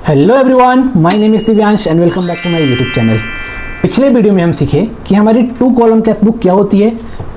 Hello everyone, my name is Divyansh and welcome back to my YouTube channel. पिछले video में हम सीखे कि हमारी 2 कॉलम कैश बुक क्या होती है,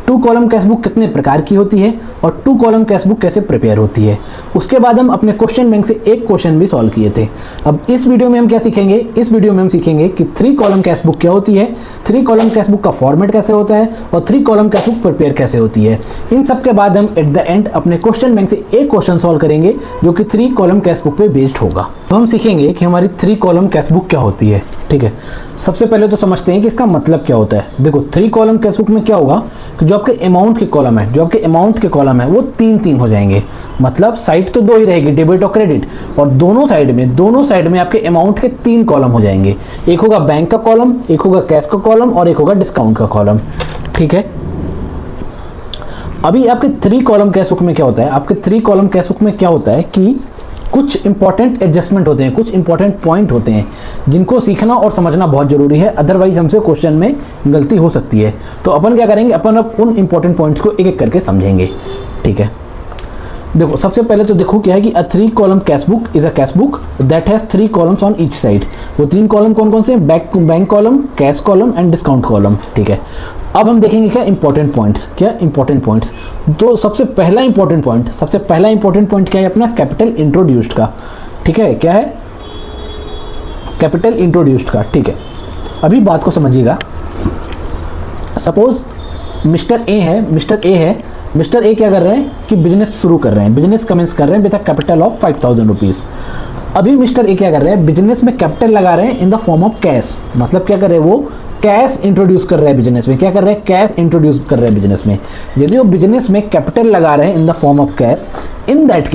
2 कॉलम कैश बुक कितने प्रकार की होती है और 2 कॉलम कैश बुक कैसे प्रिपेयर होती है। उसके बाद हम अपने क्वेश्चन बैंक से एक क्वेश्चन भी सॉल्व किए थे। अब इस वीडियो में हम क्या सीखेंगे, इस वीडियो में हम सीखेंगे कि 3 कॉलम कैश बुक क्या होती है, 3 कॉलम कैश बुक का फॉर्मेट कैसे होता है और 3 कॉलम कैश बुक प्रिपेयर कैसे होती है। इन सब के बाद हम एट द एंड अपने क्वेश्चन बैंक से एक क्वेश्चन सॉल्व करेंगे जो कि 3 कॉलम कैश बुक पे बेस्ड होगा। तो हम सीखेंगे कि हमारी 3 कॉलम कैश बुक क्या होती है। ठीक है, सबसे पहले तो समझते हैं कि इसका मतलब क्या होता है। देखो 3 कॉलम कैश बुक में क्या होगा कि जो आपके अमाउंट के कॉलम है, जो आपके अमाउंट के कॉलम है वो 3 हो जाएंगे। मतलब साइड तो 2 ही रहेगी, डेबिट और क्रेडिट, और दोनों साइड में आपके अमाउंट के 3 कॉलम हो जाएंगे। एक होगा बैंक का कॉलम, एक होगा कैश का कॉलम और एक होगा डिस्काउंट का कॉलम। ठीक है, अभी आपके 3 कॉलम कैश बुक में क्या होता है, आपके 3 कॉलम कैश बुक में क्या होता है कि कुछ इंपॉर्टेंट एडजस्टमेंट होते हैं, कुछ इंपॉर्टेंट पॉइंट होते हैं जिनको सीखना और समझना बहुत जरूरी है, अदरवाइज हमसे क्वेश्चन में गलती हो सकती है। तो अपन क्या करेंगे, अपन अब उन इंपॉर्टेंट पॉइंट्स को एक एक करके समझेंगे। ठीक है, देखो सबसे पहले तो देखो क्या है कि 3 column cash book is a cash book that has 3 columns on each side. वो 3 कॉलम कौन कौन से हैं, bank column, cash column and discount column. ठीक है, अब हम देखेंगे क्या इंपॉर्टेंट पॉइंट्स। तो सबसे पहला इंपॉर्टेंट पॉइंट क्या है अपना, कैपिटल इंट्रोड्यूस्ड का। ठीक है, क्या है, कैपिटल इंट्रोड्यूस्ड का। ठीक है, अभी बात को समझिएगा। सपोज मिस्टर ए है, मिस्टर ए क्या कर रहे हैं कि बिजनेस शुरू कर रहे हैं, बिजनेस कमेंस कर रहे हैं with a capital of 5000 rupees. अभी मिस्टर ए क्या कर रहे हैं, बिजनेस में कैपिटल लगा रहे हैं इन द फॉर्म ऑफ कैश। मतलब क्या कर रहे हैं, वो कैश इंट्रोड्यूस कर रहे हैं बिजनेस में। क्या कर रहे हैं, कैश इंट्रोड्यूस कर रहे हैं बिजनेस में। यदि वो बिजनेस में कैपिटल लगा रहे हैं इन the form of cash, in that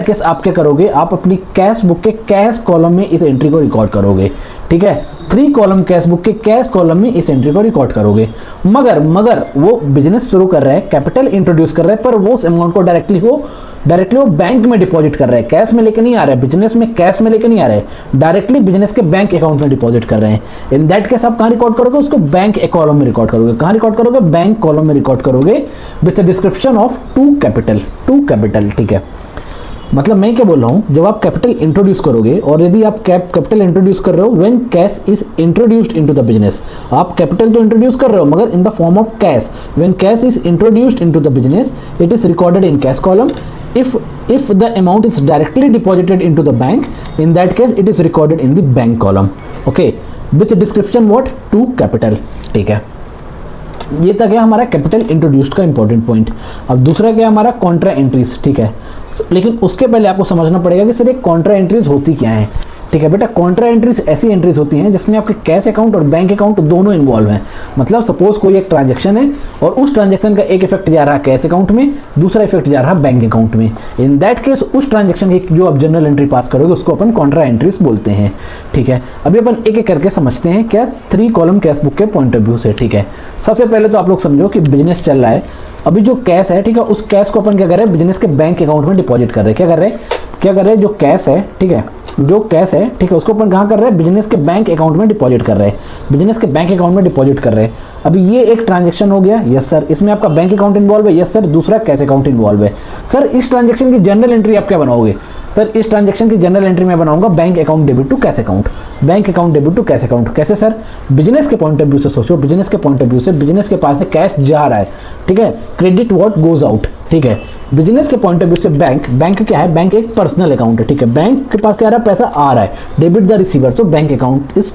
case आप क्या करोगे, आप अपनी कैश बुक के कैश कॉलम में इस एंट्री को रिकॉर्ड करोगे। ठीक है, 3 कॉलम कैश बुक के कैश कॉलम में इस एंट्री को रिकॉर्ड करोगे। मगर वो बिजनेस शुरू कर रहे हैं, कैपिटल इंट्रोड्यूस कर रहे हैं, पर वो उस अमाउंट को डायरेक्टली वो बैंक में डिपॉजिट कर रहे हैं, कैश में लेके नहीं आ रहे हैं, बिजनेस में कैश में लेके नहीं आ रहे हैं, डायरेक्टली बिजनेस के बैंक अकाउंट में डिपॉजिट कर रहे हैं। इन दैट केस आप कहाँ रिकॉर्ड करोगे, उसको बैंक कॉलम में रिकॉर्ड करोगे। कहाँ रिकॉर्ड करोगे, बैंक कॉलम में रिकॉर्ड करोगे विद डिस्क्रिप्शन ऑफ 2 कैपिटल। ठीक है, मतलब मैं क्या बोल रहा हूँ, जब आप कैपिटल इंट्रोड्यूस करोगे और यदि आप कैपिटल इंट्रोड्यूस कर रहे हो when cash is introduced into the business, आप कैपिटल तो इंट्रोड्यूस कर रहे हो मगर इन the form of cash. When cash is introduced into the business it is recorded in cash column. if the amount is directly deposited into the bank, in that case it is recorded in the bank column. Okay, with description what, 2 capital. ठीक है, ये तक है हमारा capital introduced का important point. अब दूसरा क्या है हमारा, कॉन्ट्रा एंट्रीज। ठीक है, लेकिन उसके पहले आपको समझना पड़ेगा कि सर ये कॉन्ट्रा एंट्रीज होती क्या है। ठीक है बेटा, कॉन्ट्रा एंट्रीज ऐसी एंट्रीज होती हैं जिसमें आपके कैश अकाउंट और बैंक अकाउंट दोनों इन्वॉल्व हैं। मतलब सपोज कोई एक ट्रांजैक्शन है और उस ट्रांजैक्शन का एक इफेक्ट जा रहा है कैश अकाउंट में, दूसरा इफेक्ट जा रहा है बैंक अकाउंट में। इन दैट केस उस ट्रांजैक्शन की जो आप जनरल एंट्री पास करोगे उसको अपन कॉन्ट्रा एंट्रीज बोलते हैं। ठीक है, अभी अपन एक एक करके समझते हैं क्या 3 कॉलम कैश बुक के पॉइंट ऑफ व्यू से। ठीक है, सबसे पहले तो आप लोग समझो कि बिजनेस चल रहा है, अभी जो कैश है, ठीक है, उस कैश को अपन क्या कर रहे हैं, बिजनेस के बैंक अकाउंट में डिपॉजिट कर रहे हैं। क्या कर रहे हैं, जो कैश है, ठीक है, जो कैश है, ठीक है, उसको अपन कहाँ कर रहे हैं, बिजनेस के बैंक अकाउंट में डिपॉजिट कर रहे हैं, बिजनेस के बैंक अकाउंट में डिपॉजिट कर रहे हैं। अभी ये एक ट्रांजैक्शन हो गया, यस सर, इसमें आपका बैंक अकाउंट इन्वॉल्व है, यस सर, दूसरा कैश अकाउंट इन्वॉल्व है। सर इस ट्रांजैक्शन की जनरल एंट्री आप क्या बनाओगे, सर इस ट्रांजैक्शन की जनरल एंट्री में बनाऊंगा bank account debit to cash account, bank account debit to cash account. कैसे सर, बिजनेस के पॉइंट ऑफ व्यू से सोचो, बिजनेस के पॉइंट ऑफ व्यू से बिजनेस के पास से कैश जा रहा है, ठीक है, क्रेडिट व्हाट गोज आउट। ठीक है, बिजनेस के पॉइंट ऑफ व्यू से बैंक क्या है, बैंक एक पर्सनल अकाउंट है। ठीक है, बैंक के पास क्या आ रहा है, पैसा आ रहा है, डेबिट द रिसीवर, तो bank account is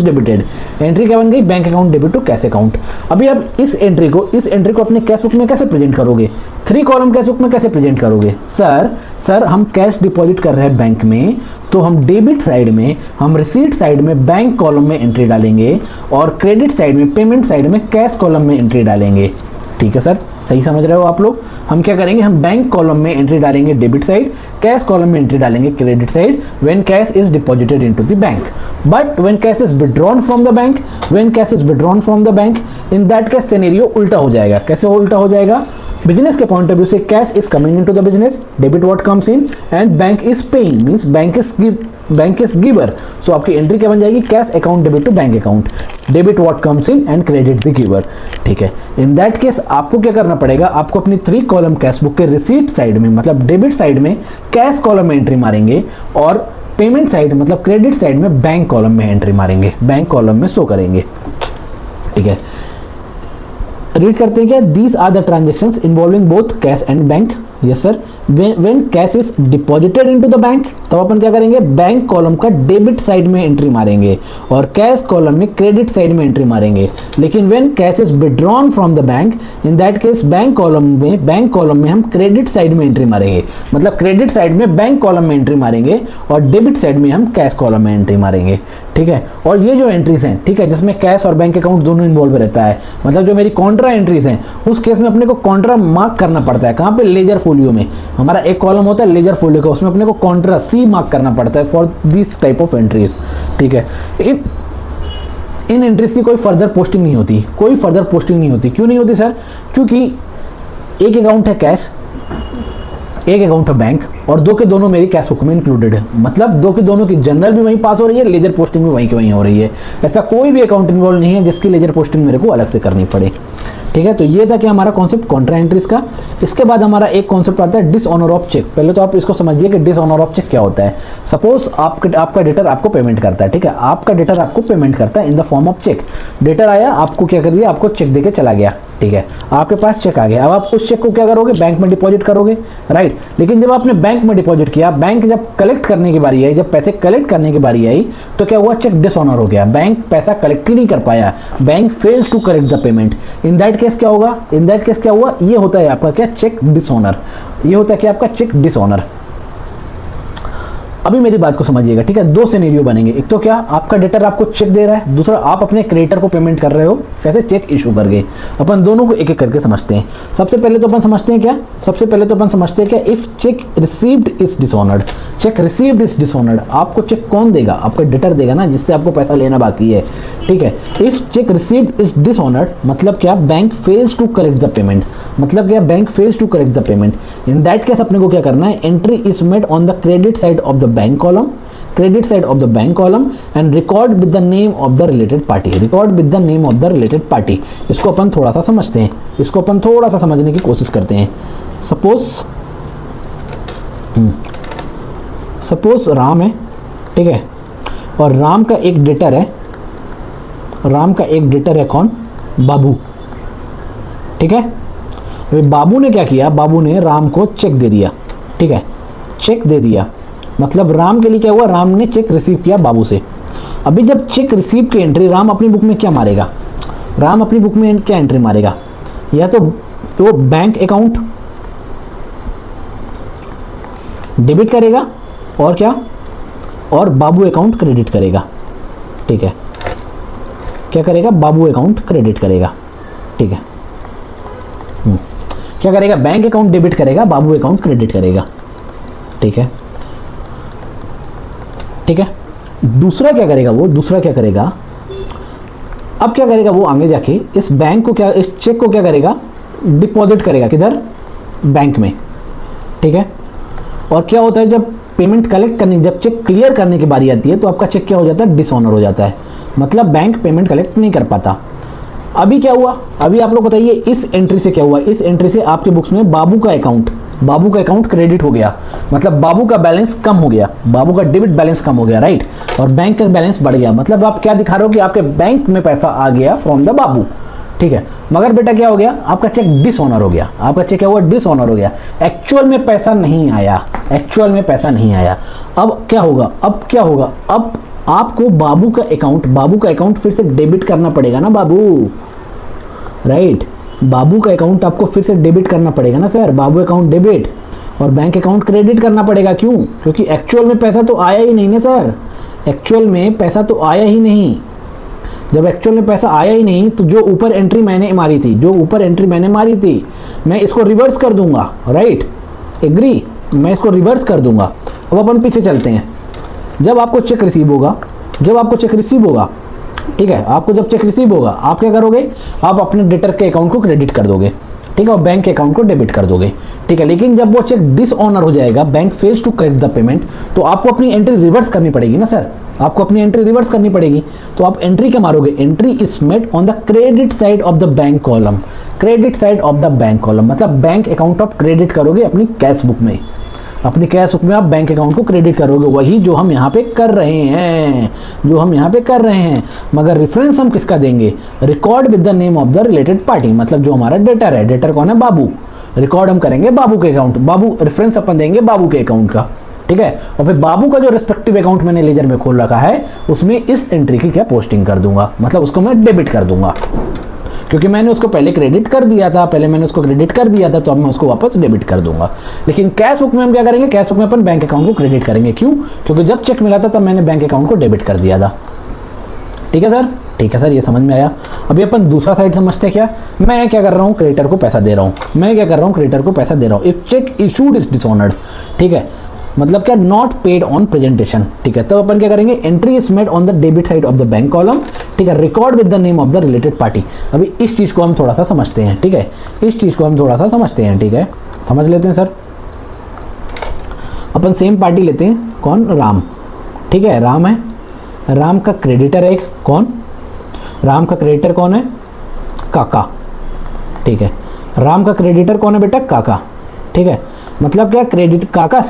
debited. Entry क्या बन गई, bank account debit to cash account. अभी आप इस एंट्री को अपने कैश बुक में कैसे प्रेजेंट करोगे, 3 कॉलम कैश बुक में कैसे प्रेजेंट करोगे। सर हम कैश डिपॉजिट कर रहे हैं बैंक में, तो हम डेबिट साइड में, हम रिसीट साइड में बैंक कॉलम में एंट्री डालेंगे और क्रेडिट साइड में, पेमेंट साइड में कैश कॉलम में एंट्री डालेंगे। ठीक है सर, सही समझ रहे हो आप लोग। हम क्या करेंगे, हम बैंक कॉलम में एंट्री डालेंगे डेबिट साइड, कैश कॉलम में एंट्री डालेंगे credit side when cash is deposited into the bank. But when cash is withdrawn from the bank, in that case scenario उल्टा हो जाएगा। कैसे उल्टा हो जाएगा, बिजनेस के पॉइंट ऑफ व्यू से cash is coming into the business, debit what comes in and bank is paying, means bank is giver. So आपकी एंट्री क्या बन जाएगी, cash account debit to bank account, debit what comes in and credit the giver. ठीक है, इन that case आपको क्या करना पड़ेगा, आपको अपनी 3 कॉलम कैश बुक के रिसीट साइड में, मतलब डेबिट साइड में कैश कॉलम में एंट्री मारेंगे और पेमेंट साइड मतलब क्रेडिट साइड में बैंक कॉलम में एंट्री मारेंगे, बैंक कॉलम में शो करेंगे। ठीक है, रीड करते हैं क्या, these are the transactions involving both cash and bank. Yes sir, when cash is deposited into the bank, तब अपन क्या करेंगे, बैंक कॉलम का डेबिट साइड में एंट्री मारेंगे और कैश कॉलम में क्रेडिट साइड में एंट्री मारेंगे। लेकिन when cash is withdrawn from the bank, in that case bank column में हम क्रेडिट साइड में एंट्री मारेंगे, मतलब क्रेडिट साइड में बैंक कॉलम में एंट्री मारेंगे और डेबिट साइड में हम कैश कॉलम में एंट्री मारेंगे। ठीक है, और ये जो एंट्रीज हैं, ठीक है, जिसमें कैश और बैंक अकाउंट दोनों इन्वॉल्व रहता है, मतलब जो मेरी कॉन्ट्रा एंट्रीज हैं, उस केस में अपने को कॉन्ट्रा मार्क करना पड़ता है। कहाँ पे, लेजर फोलियो में। हमारा एक कॉलम होता है लेजर फोलियो का, उसमें अपने को कॉन्ट्रा सी मार्क करना पड़ता है for this type of entries. ठीक है, इन एंट्रीज की कोई फर्दर पोस्टिंग नहीं होती, कोई फर्दर पोस्टिंग नहीं होती। क्यों नहीं होती सर? क्योंकि एक अकाउंट है कैश, एक अकाउंट है बैंक, और दो के दोनों मेरी कैश बुक में इंक्लूडेड है, मतलब दो के दोनों की जनरल भी वहीं पास हो रही है, लेजर पोस्टिंग भी वहीं की वहीं हो रही है। ऐसा कोई भी अकाउंट इन्वॉल्व नहीं है जिसकी लेजर पोस्टिंग मेरे को अलग से करनी पड़े। ठीक है, तो ये था कि हमारा कॉन्सेप्ट कॉन्ट्रा एंट्रीज का। इसके बाद हमारा एक कॉन्सेप्ट आता है डिसऑनर ऑफ चेक। पहले तो आप इसको समझिए कि डिसऑनर ऑफ चेक क्या होता है। सपोज आपका डेटर आपको पेमेंट करता है, ठीक है, आपका डेटर आपको पेमेंट करता है in the form of cheque. Debtor आया, आपको क्या कर दिया, आपको चेक देके चला गया। ठीक है, आपके पास चेक आ गया, अब आप उस चेक को क्या करोगे, बैंक में डिपॉजिट करोगे, राइट। लेकिन जब आपने बैंक में डिपॉजिट किया, बैंक जब कलेक्ट करने की बारी आई, जब पैसे कलेक्ट करने की बारी आई, तो क्या हुआ, चेक डिसऑनर हो गया, बैंक पैसा कलेक्ट ही नहीं कर पाया, bank fails to collect the payment. In that case क्या होगा, इन दैट केस क्या हुआ, ये होता है आपका क्या, चेक डिसऑनर। ये होता है कि आपका चेक डिसऑनर। अभी मेरी बात को समझिएगा, ठीक है, दो सिनेरियो बनेंगे। एक तो क्या, आपका डेटर आपको चेक दे रहा है, दूसरा आप अपने क्रेडिटर को पेमेंट कर रहे हो, कैसे, चेक इशू करके। अपन दोनों को एक एक करके समझते हैं। सबसे पहले तो अपन समझते हैं क्या, सबसे पहले तो अपन समझते हैं क्या, if cheque received is dishonoured. Check received is dishonoured, आपको चेक कौन देगा, आपका डेटर देगा ना, जिससे आपको पैसा लेना बाकी है। ठीक है, if cheque received is dishonoured मतलब क्या, bank fails to collect the payment, मतलब क्या, bank fails to collect the payment. In that case अपने को क्या करना है, entry is made on the credit side of the bank column, credit side of the bank column and record with the name of the related party, record with the name of the related party। इसको अपन थोड़ा सा समझते हैं, इसको अपन थोड़ा सा समझने की कोशिश करते हैं। सपोज राम है, ठीक है, और राम का एक डेटर है, राम का एक डेटर है कौन, बाबू। ठीक है, अभी बाबू ने क्या किया, बाबू ने राम को चेक दे दिया। ठीक है, चेक दे दिया मतलब राम के लिए क्या हुआ, राम ने चेक रिसीव किया बाबू से। अभी जब चेक रिसीव की एंट्री राम अपनी बुक में क्या मारेगा, राम अपनी बुक में क्या एंट्री मारेगा, या तो वो बैंक अकाउंट डेबिट करेगा और क्या, और बाबू अकाउंट क्रेडिट करेगा। ठीक है, क्या करेगा, बाबू अकाउंट क्रेडिट करेगा। ठीक है, क्या करेगा, बैंक अकाउंट डेबिट करेगा, बाबू अकाउंट क्रेडिट करेगा। ठीक है, ठीक है, दूसरा क्या करेगा, वो दूसरा क्या करेगा, अब क्या करेगा, वो आगे जाके इस बैंक को क्या, इस चेक को क्या करेगा, डिपॉजिट करेगा, किधर, बैंक में। ठीक है, और क्या होता है, जब पेमेंट कलेक्ट करने, जब चेक क्लियर करने की बारी आती है, तो आपका चेक क्या हो जाता है, डिसऑनर हो जाता है, मतलब बैंक पेमेंट कलेक्ट नहीं कर पाता। अभी क्या हुआ, अभी आप लोग बताइए, इस एंट्री से क्या हुआ, इस एंट्री से आपके बुक्स में बाबू का अकाउंट क्रेडिट हो गया, मतलब बाबू का बैलेंस कम हो गया, बाबू का डेबिट बैलेंस कम हो गया, राइट, और बैंक का बैलेंस बढ़ गया। मतलब आप क्या दिखा रहे हो कि आपके बैंक में पैसा आ गया फ्रॉम द बाबू। ठीक है, मगर बेटा क्या हो गया, आपका चेक डिसऑनर हो गया, आपका चेक क्या हुआ, डिसऑनर हो गया, एक्चुअल में पैसा नहीं आया, एक्चुअल में पैसा नहीं आया। अब क्या होगा, अब क्या होगा, अब आपको बाबू का अकाउंट फिर से डेबिट करना पड़ेगा ना बाबू, राइट, बाबू का अकाउंट आपको फिर से डेबिट करना पड़ेगा ना सर, बाबू अकाउंट डेबिट और बैंक अकाउंट क्रेडिट करना पड़ेगा। क्यों, क्योंकि एक्चुअल में पैसा तो आया ही नहीं ना सर, एक्चुअल में पैसा तो आया ही नहीं। जब एक्चुअल में पैसा आया ही नहीं, तो जो ऊपर एंट्री मैंने मारी थी, मैं इसको रिवर्स कर दूंगा, राइट, एग्री, मैं इसको रिवर्स कर दूंगा। अब अपन पीछे चलते हैं, जब आपको चेक रिसीव होगा, ठीक है, आपको जब चेक रिसीव होगा, आप क्या करोगे, आप अपने डेटर के अकाउंट को क्रेडिट कर दोगे, ठीक है, और बैंक के अकाउंट को डेबिट कर दोगे। ठीक है, लेकिन जब वो चेक डिसऑनर हो जाएगा, bank fails to collect the payment, तो आपको अपनी एंट्री रिवर्स करनी पड़ेगी ना सर, आपको अपनी एंट्री रिवर्स करनी पड़ेगी। तो आप एंट्री क्या मारोगे, entry is made on the credit side of the bank column, credit side of the bank column, मतलब बैंक अकाउंट ऑफ क्रेडिट करोगे अपनी कैश बुक में। अपनी कैश बुक में आप बैंक अकाउंट को क्रेडिट करोगे, वही जो हम यहाँ पे कर रहे हैं, जो हम यहाँ पे कर रहे हैं। मगर रेफरेंस हम किसका देंगे? Record with the name of the related party, मतलब जो हमारा डेटर है। डेटर कौन है? बाबू। रिकॉर्ड हम करेंगे बाबू के अकाउंट, बाबू रेफरेंस अपन देंगे बाबू के अकाउंट का, ठीक है। और फिर बाबू का जो रिस्पेक्टिव अकाउंट मैंने लेजर में खोल रखा है उसमें इस एंट्री की क्या पोस्टिंग कर दूंगा, मतलब उसको मैं डेबिट कर दूंगा, क्योंकि मैंने उसको पहले क्रेडिट कर दिया था, तो अब मैं उसको वापस डेबिट कर दूंगा। लेकिन कैश बुक में हम क्या करेंगे? कैश बुक में अपन बैंक अकाउंट को क्रेडिट करेंगे। क्यों? क्योंकि जब चेक मिला था तब मैंने बैंक अकाउंट को डेबिट कर दिया था। ठीक है सर? ठीक है सर, ये समझ में आया। अभी अपन दूसरा साइड समझते हैं। क्या मैं क्या कर रहा हूँ? क्रेडिटर को पैसा दे रहा हूँ। If check issued is dishonoured, ठीक है, मतलब क्या? नॉट पेड ऑन प्रेजेंटेशन, ठीक है। तब अपन क्या करेंगे? Entry is made on the debit side of the bank column, ठीक है। Record with the name of the related party. अभी इस चीज को हम थोड़ा सा समझते हैं, ठीक है। ठीक है, समझ लेते हैं सर। अपन सेम पार्टी लेते हैं, कौन? राम, ठीक है। राम है, राम का क्रेडिटर है एक, कौन? राम का क्रेडिटर कौन है? काका, ठीक है। राम का क्रेडिटर कौन है बेटा? काका, ठीक है। मतलब क्या? क्रेडिट काका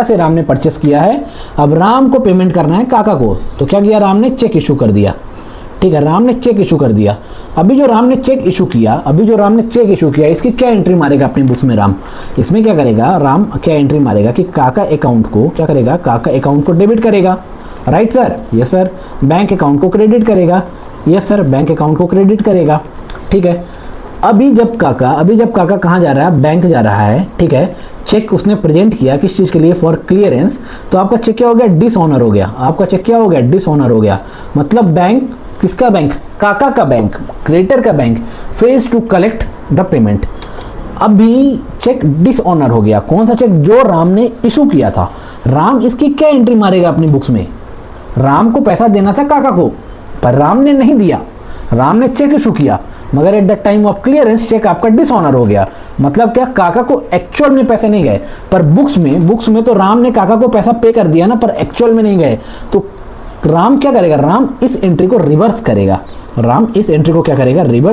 से राम ने परचेस किया है। अब राम को पेमेंट करना है काका को, तो क्या किया? राम ने चेक इशू कर दिया, ठीक है। राम ने चेक इशू कर दिया। अभी जो राम ने चेक इशू किया, इसकी क्या एंट्री मारेगा अपनी बुक्स में? राम इसमें क्या करेगा? राम क्या एंट्री मारेगा कि काका अकाउंट को क्या करेगा? काका अकाउंट को डेबिट करेगा, right sir? Yes sir. Bank account को क्रेडिट करेगा, यस सर, बैंक अकाउंट को क्रेडिट करेगा, ठीक है। अभी जब काका कहाँ जा रहा है? बैंक जा रहा है, ठीक है। चेक उसने प्रेजेंट किया किस चीज़ के लिए? For clearance. तो आपका चेक क्या हो गया? डिसऑनर हो गया। डिसऑनर हो गया, मतलब बैंक, किसका बैंक? काका का बैंक, क्रेडिटर का bank phase two collect the payment. अभी चेक डिसऑनर हो गया। कौन सा चेक? जो राम ने इशू किया था। राम इसकी क्या एंट्री मारेगा अपनी बुक्स में? राम को पैसा देना था काका को, पर राम ने नहीं दिया। राम ने चेक इशू किया, मगर at the time of clearance cheque आपका डिसऑनर हो गया। मतलब क्या? काका को एक्चुअल में पैसे नहीं गए, पर बुक्स में तो राम ने काका को पैसा पे कर दिया ना, पर एक्चुअल में नहीं गए। तो राम क्या करेगा? राम इस एंट्री को रिवर्स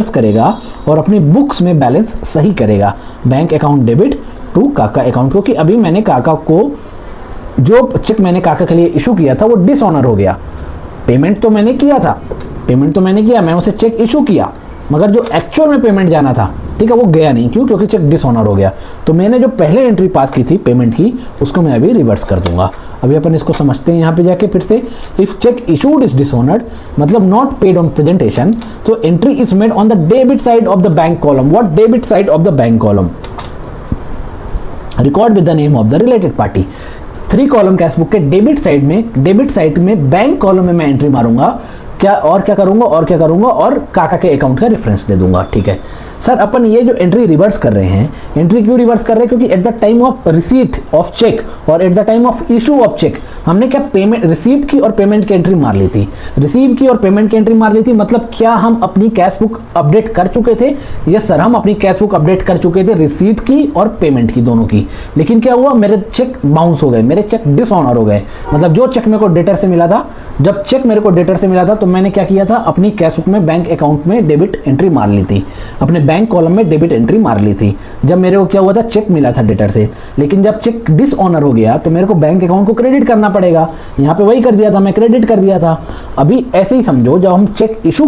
करेगा। और अपनी बुक्स में बैलेंस सही करेगा। बैंक अकाउंट डेबिट टू काका अकाउंट, क्योंकि अभी मैंने काका को, जो चेक मैंने काका के लिए इशू किया था वो डिसऑनर हो गया। पेमेंट तो मैंने किया, मैं उसे चेक इशू किया, मगर जो एक्चुअल में पेमेंट जाना था, ठीक है, वो गया नहीं। क्यों? क्योंकि चेक डिसऑनर हो गया। तो मैंने जो पहले एंट्री पास की थी पेमेंट की, उसको मैं अभी रिवर्स कर दूंगा। अभी अपन इसको समझते हैं यहाँ पे जाके फिर से। If check issued is dishonoured, मतलब नॉट पेड ऑन प्रेजेंटेशन, तो entry is made on the debit side of the bank column. What? Debit side of the bank column. Record with the name of the related party. 3 column cash book के debit side में bank column में मैं entry मारूंगा। क्या करूंगा? और काका के अकाउंट का रेफरेंस दे दूंगा, ठीक है सर। अपन ये जो एंट्री रिवर्स कर रहे हैं, एंट्री क्यों रिवर्स कर रहे हैं? क्योंकि at the time of receipt of cheque और at the time of issue of cheque हमने क्या पेमेंट, रिसीव की और पेमेंट की एंट्री मार ली थी। मतलब क्या हम अपनी कैश बुक अपडेट कर चुके थे? यस सर, हम अपनी कैश बुक अपडेट कर चुके थे, रिसीट की और पेमेंट की, दोनों की। लेकिन क्या हुआ? मेरे चेक बाउंस हो गए, मेरे चेक डिसऑनर हो गए। मतलब जो चेक मेरे को डेटर से मिला था, जब चेक मेरे को डेटर से मिला था, तो मैंने क्या किया था? अपनी कैश बुक में बैंक अकाउंट में डेबिट एंट्री मार ली थी, अपने बैंक कॉलम में डेबिट एंट्री मार ली थी। जब मेरे को क्या हुआ था? चेक मिला था डेटर से, लेकिन जब चेक डिसऑनर हो गया तो मेरे को बैंक अकाउंट को क्रेडिट करना पड़ेगा। यहाँ पे वही कर दिया था, मैं क्रेडिट कर दिया था। अभी ऐसे ही समझो, जब हम चेक इशू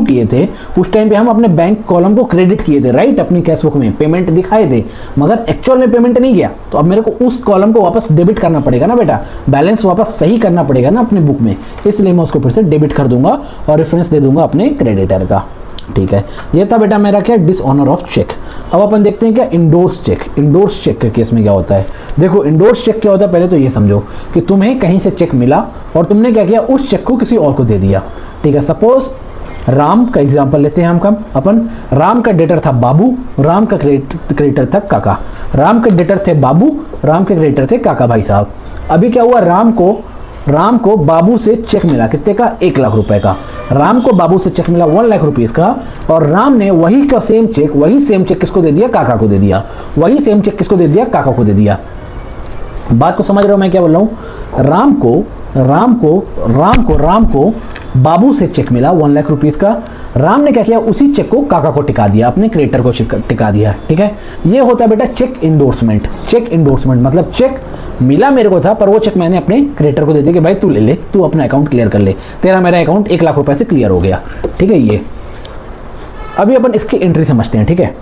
किए थे उस टाइम पे हम अपने बैंक कॉलम को क्रेडिट किए थे, राइट? अपनी कैश बुक में पेमेंट दिखाए थे, मगर एक्चुअल में पेमेंट नहीं गया। तो अब मेरे को उस कॉलम को वापस डेबिट करना पड़ेगा ना बेटा, बैलेंस वापस सही करना पड़ेगा ना अपनी बुक में। इसलिए मैं उसको फिर से डेबिट कर दूंगा और रेफरेंस दे दूंगा अपने क्रेडिटर का, ठीक है। ये था बेटा मेरा क्या? Dishonour of cheque. अब अपन देखते हैं क्या इंडोर्स चेक के केस में क्या होता है। देखो इंडोर्स चेक क्या होता है, पहले तो ये समझो कि तुम्हें कहीं से चेक मिला और तुमने क्या किया? उस चेक को किसी और को दे दिया, ठीक है। सपोज राम का एग्जांपल लेते हैं अपन। राम का डेटर था बाबू, राम का क्रेडिटर था काका। राम के डेटर थे बाबू, राम के क्रेडिटर थे काका भाई साहब। अभी क्या हुआ? राम को बाबू से चेक मिला, कितने का? 1 लाख रुपए का। राम को बाबू से चेक मिला 1 लाख रुपीस का, और राम ने वही सेम चेक किसको दे दिया? काका को दे दिया। काका को दे दिया। बात को समझ रहे हो मैं क्या बोल रहा हूँ? राम को बाबू से चेक मिला 1 लाख रुपीस का। राम ने क्या किया, उसी चेक को काका को टिका दिया, अपने क्रेडिटर को टिका दिया। ठीक है, ये होता है बेटा चेक इंडोर्समेंट। चेक इंडोर्समेंट मतलब चेक मिला मेरे को था, पर वो चेक मैंने अपने क्रेडिटर को दे दिया कि भाई तू ले ले, तू अपना अकाउंट क्लियर कर ले, तेरा मेरा अकाउंट 1 लाख रुपए से क्लियर हो गया। ठीक है, ये अभी अपन इसकी एंट्री समझते हैं। ठीक है,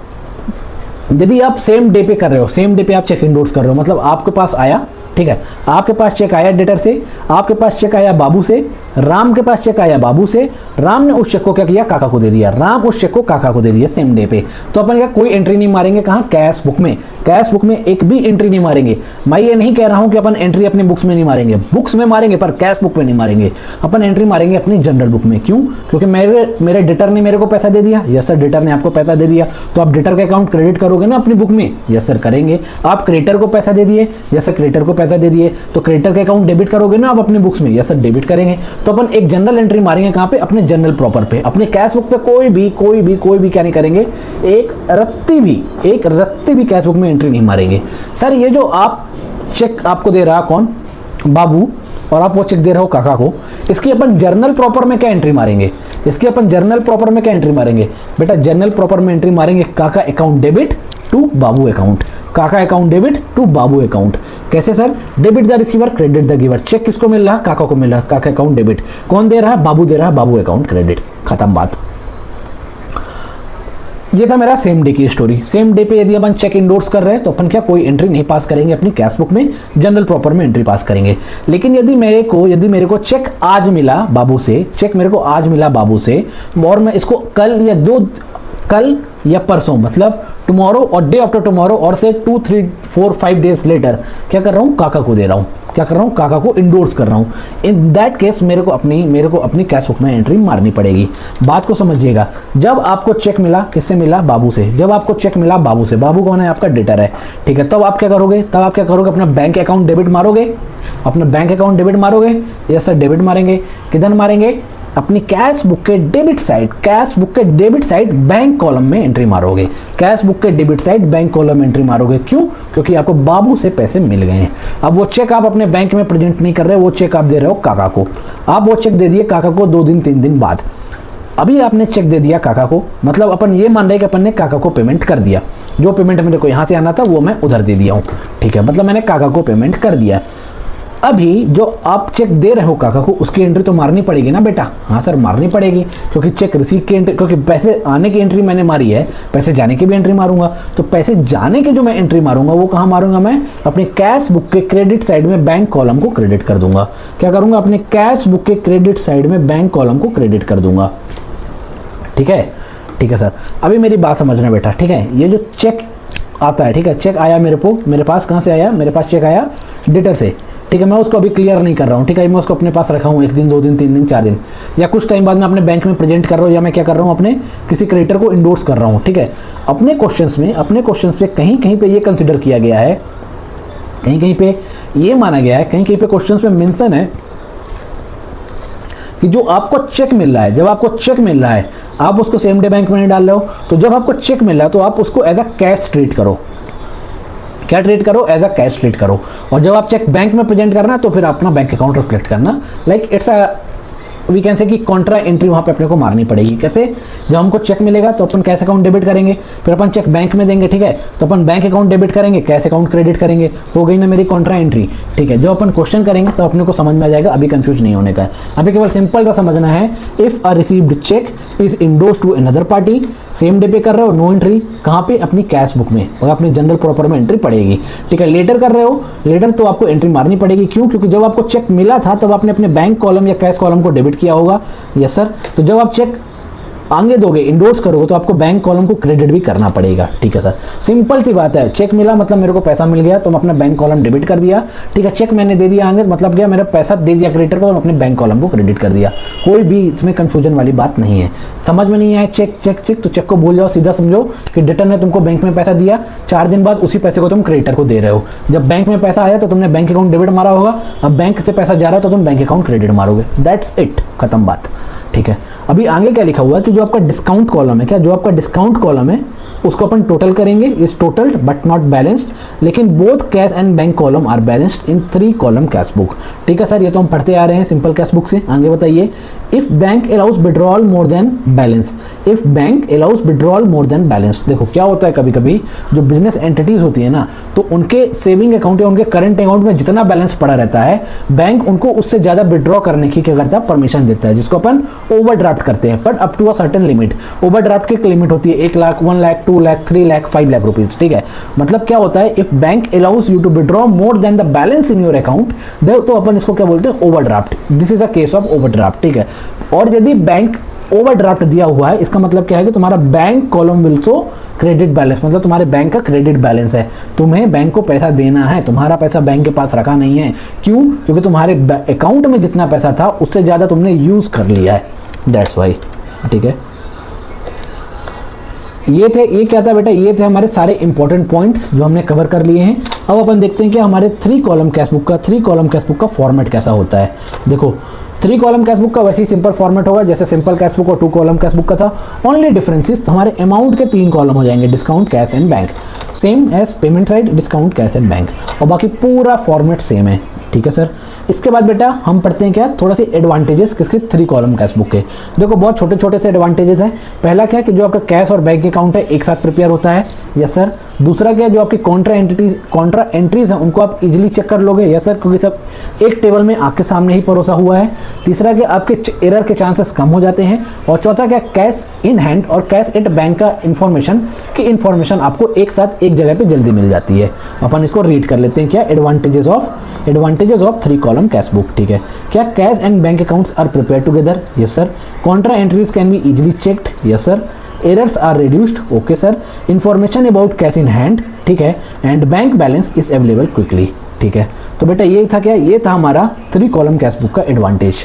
यदि आप सेम डे पे कर रहे हो, सेम डे पे आप चेक इंडोर्स कर रहे हो, मतलब आपके पास आया, ठीक है, आपके पास चेक आया डेटर से, आपके पास चेक आया बाबू से, राम के पास चेक आया बाबू से, राम ने उस चेक को क्या किया, काका को दे दिया, राम उस चेक को काका को दे दिया सेम डे पे। तो अपन क्या कोई एंट्री नहीं मारेंगे, कहाँ, कैश बुक में। कैश बुक में एक भी एंट्री नहीं मारेंगे। मैं ये नहीं कह रहा हूं कि अपन एंट्री अपनी बुक्स में नहीं मारेंगे, बुक्स में मारेंगे पर कैश बुक में नहीं मारेंगे। अपन एंट्री मारेंगे अपनी जनरल बुक में। क्यों? क्योंकि मेरे डेटर ने मेरे को पैसा दे दिया। यस सर, डेटर ने आपको पैसा दे दिया, तो आप डेटर का अकाउंट क्रेडिट करोगे ना अपनी बुक में। यस सर, करेंगे। आप क्रेडिटर को पैसा दे दिए। यस सर, क्रेडिटर को पैसा दे दिए, तो क्रेडिटर के अकाउंट डेबिट करोगे ना आप अपनी बुक्स में। यस सर, डेबिट करेंगे। तो अपन एक जनरल एंट्री मारेंगे कहां पे, अपने जनरल प्रॉपर पे। अपने कैश बुक पे कोई भी क्या नहीं करेंगे, एक रत्ती भी कैश बुक में एंट्री नहीं मारेंगे। सर ये जो आप चेक आपको दे रहा कौन, बाबू, और आप वो चेक दे रहे हो काका को, इसकी अपन जर्नल प्रॉपर में क्या एंट्री मारेंगे, इसकी अपन जर्नल प्रॉपर में क्या एंट्री मारेंगे बेटा, जर्नल प्रॉपर में एंट्री मारेंगे Kaka account debit to Babu account, Kaka account debit to Babu account. कैसे sir, debit the receiver credit the giver. Cheque किसको मिल रहा, काका को मिल रहा, काका अकाउंट डेबिट। कौन दे रहा है, बाबू दे रहा है, बाबू अकाउंट क्रेडिट। खत्म बात। ये था मेरा सेम डे की स्टोरी। सेम डे पे यदि अपन चेक इंडोर्स कर रहे हैं तो अपन क्या कोई एंट्री नहीं पास करेंगे अपनी कैश बुक में, जनरल प्रॉपर में एंट्री पास करेंगे। लेकिन यदि मेरे को चेक आज मिला बाबू से, चेक मेरे को आज मिला बाबू से, और मैं इसको कल या परसों, मतलब टुमारो और डे आफ्टर टुमारो, और से 2, 3, 4, 5 डेज लेटर क्या कर रहा हूँ, काका को दे रहा हूँ। क्या कर रहा हूँ, काका को इंडोर्स कर रहा हूँ। इन दैट केस मेरे को अपनी कैश बुक में एंट्री मारनी पड़ेगी। बात को समझिएगा। जब आपको चेक मिला, किससे मिला, बाबू से। जब आपको चेक मिला बाबू से, बाबू कौन है, आपका डेटर है। ठीक है, तब आप क्या करोगे, अपना बैंक अकाउंट डेबिट मारोगे, अपना बैंक अकाउंट डेबिट मारोगे। यस सर, डेबिट मारेंगे। किधर मारेंगे, अपनी कैश बुक के डेबिट साइड बैंक कॉलम में एंट्री मारोगे। कैश बुक के डेबिट साइड बैंक कॉलम में एंट्री मारोगे। क्यों? क्योंकि आपको बाबू से पैसे मिल गए हैं। अब वो चेक आप अपने बैंक में प्रेजेंट नहीं कर रहे, वो चेक आप दे रहे हो काका को। आप वो चेक दे दिए काका को 2 दिन 3 दिन बाद। अभी आपने चेक दे दिया काका को, मतलब अपन ये मान रहे कि अपन ने काका को पेमेंट कर दिया। जो पेमेंट मेरे को यहाँ से आना था वो मैं उधर दे दिया हूँ। ठीक है, मतलब मैंने काका को पेमेंट कर दिया। अभी जो आप चेक दे रहे हो काका को, उसकी एंट्री तो मारनी पड़ेगी ना बेटा। हाँ सर, मारनी पड़ेगी, क्योंकि चेक रिसीव की एंट्री, क्योंकि पैसे आने की एंट्री मैंने मारी है, पैसे जाने की भी एंट्री मारूंगा। तो पैसे जाने की जो मैं एंट्री मारूंगा वो कहाँ मारूंगा, मैं अपने कैश बुक के क्रेडिट साइड में बैंक कॉलम को क्रेडिट कर दूंगा। क्या करूंगा, अपने कैश बुक के क्रेडिट साइड में बैंक कॉलम को क्रेडिट कर दूंगा। ठीक है सर, अभी मेरी बात समझना बेटा। ठीक है, ये जो चेक आता है, ठीक है, चेक आया मेरे पास कहाँ से आया, मेरे पास चेक आया डेटर से। ठीक है, मैं उसको अभी क्लियर नहीं कर रहा हूँ। ठीक है, मैं उसको अपने पास रखा हूँ 1 दिन 2 दिन 3 दिन 4 दिन, या कुछ टाइम बाद मैं अपने बैंक में प्रेजेंट कर रहा हूँ, या मैं क्या कर रहा हूँ, अपने किसी क्रेडिटर को इंडोर्स कर रहा हूँ। ठीक है, अपने क्वेश्चंस पे कहीं पे ये कंसिडर किया गया है, कहीं पे ये माना गया है, कहीं पे क्वेश्चंस में मेंशन है कि जो आपको चेक मिल रहा है, जब आपको चेक मिल रहा है, आप उसको सेम डे बैंक में नहीं डाल रहे हो, तो जब आपको चेक मिल रहा है तो आप उसको एज अ कैश ट्रीट करो। क्या ट्रीट करो, एज अ कैश ट्रीट करो। और जब आप चेक बैंक में प्रेजेंट करना तो फिर अपना बैंक अकाउंट रिफ्लेक्ट करना। Like it's a we can say कि कॉन्ट्रा एंट्री वहाँ पे अपने को मारनी पड़ेगी। कैसे, जब हमको चेक मिलेगा तो अपन कैश अकाउंट डेबिट करेंगे, फिर अपन चेक बैंक में देंगे। ठीक है, तो अपन बैंक अकाउंट डेबिट करेंगे, कैश अकाउंट क्रेडिट करेंगे। हो गई ना मेरी कॉन्ट्रा एंट्री। ठीक है, जब अपन क्वेश्चन करेंगे तो अपने को समझ में आ जाएगा, अभी कंफ्यूज नहीं होने का है। अभी केवल सिंपल सा समझना है, if a received cheque is endorsed to another party, same day पे कर रहे हो, नो एंट्री। कहाँ पे, अपनी कैश बुक में, और अपनी जनरल प्रॉपर में एंट्री पड़ेगी। ठीक है, लेटर कर रहे हो, लेटर तो आपको एंट्री मारनी पड़ेगी। क्यों? क्योंकि जब आपको चेक मिला था तब आपने अपने बैंक कॉलम या कैश कॉलम को डेबिट किया होगा। यस सर, तो जब आप चेक आगे दोगे, इंडोर्स करोगे, तो आपको बैंक कॉलम को क्रेडिट भी करना पड़ेगा। ठीक है सर, सिंपल सी बात है। चेक मिला मतलब मेरे को पैसा मिल गया, तो मैं अपना बैंक कॉलम डेबिट कर दिया। ठीक है, चेक मैंने दे दिया आगे, मतलब क्या, मेरा पैसा दे दिया क्रेडिटर को, अपने बैंक कॉलम को क्रेडिट कर दिया। कोई भी इसमें कंफ्यूजन वाली बात नहीं है। समझ में नहीं आया चेक तो चेक को भूल जाओ, सीधा समझो कि डेटर ने तुमको बैंक में पैसा दिया, 4 दिन बाद उसी पैसे को तुम क्रेडिटर को दे रहे हो। जब बैंक में पैसा आया तो तुमने बैंक अकाउंट डेबिट मारा होगा, अब बैंक से पैसा जा रहा है तो तुम बैंक अकाउंट क्रेडिट मारोगे। दैट्स इट, खत्म बात। ठीक है। अभी आगे क्या लिखा हुआ है कि जो आपका डिस्काउंट कॉलम है, क्या जो आपका डिस्काउंट कॉलम है उसको अपन टोटल करेंगे, is totalled but not balanced, लेकिन both cash and bank column are balanced in 3 column cash book. ठीक है सर, ये तो हम पढ़ते आ रहे हैं सिंपल कैश बुक से। आगे बताइए, if bank allows withdrawal more than balance, if bank allows withdrawal more than balance. देखो क्या होता है, कभी कभी जो बिजनेस एंटिटीज होती है ना, तो उनके सेविंग अकाउंट या उनके करंट अकाउंट में जितना बैलेंस पड़ा रहता है, बैंक उनको उससे ज़्यादा विड्रॉ करने की क्या करता है, परमिशन देता है, जिसको अपन ओवरड्राफ्ट करते हैं, but up to a certain limit. Overdraft की एक लिमिट होती है 1 लाख, 1 लाख, 2 लाख, 3 लाख, 5 लाख रुपीज। ठीक है, मतलब क्या होता है, if bank allows you to withdraw more than the balance in your account, तो अपन इसको क्या बोलते हैं, overdraft. This is a case of overdraft. ठीक है, और यदि बैंक ओवरड्राफ्ट दिया हुआ है, इसका मतलब क्या है कि तुम्हारा bank column will show credit balance, मतलब तुम्हारे बैंक का क्रेडिट बैलेंस है, तुम्हें बैंक को पैसा देना है, तुम्हारा पैसा बैंक के पास रखा नहीं है। क्यों? क्योंकि तुम्हारे अकाउंट में जितना पैसा था उससे ज़्यादा तुमने यूज़ कर लिया है, दैट्स वाई। ठीक है, ये क्या था बेटा, ये थे हमारे सारे इंपॉर्टेंट पॉइंट्स जो हमने कवर कर लिए हैं। अब अपन देखते हैं कि हमारे 3 कॉलम कैश बुक का फॉर्मेट कैसा होता है। देखो 3 कॉलम कैश बुक का वैसे ही सिंपल फॉर्मेट होगा जैसे सिंपल कैश बुक और 2 कॉलम कैश बुक का था। ओनली डिफरेंसेस हमारे अमाउंट के 3 कॉलम हो जाएंगे, discount, cash and bank, same as payment side, discount, cash and bank, और बाकी पूरा फॉर्मेट सेम है। ठीक है सर, इसके बाद बेटा हम पढ़ते हैं क्या, थोड़ा सी एडवांटेजेस किसके, 3 कॉलम कैश बुक के। देखो बहुत छोटे छोटे से एडवांटेजेस हैं। पहला क्या है कि जो आपका कैश और बैंक अकाउंट है एक साथ प्रिपेयर होता है, यस सर। दूसरा क्या है, जो आपकी कॉन्ट्रा एंट्रीज हैं उनको आप इजीली चेक कर लोगे, यस सर, क्योंकि सब एक टेबल में आपके सामने ही परोसा हुआ है। तीसरा क्या, आपके एरर के चांसेस कम हो जाते हैं। और चौथा क्या, कैश इन हैंड और कैश एट बैंक का इंफॉर्मेशन आपको एक साथ एक जगह पे जल्दी मिल जाती है। अपन इसको रीड कर लेते हैं, क्या advantages of 3 column cash book. ठीक है, क्या cash and bank accounts are prepare together, yes sir. Contra entries can be easily checked, yes sir. Errors are reduced, okay sir. Information about cash in hand, ठीक है, and bank balance is available quickly. ठीक है, तो बेटा ये था क्या, ये था हमारा 3 कॉलम कैश बुक का एडवांटेज।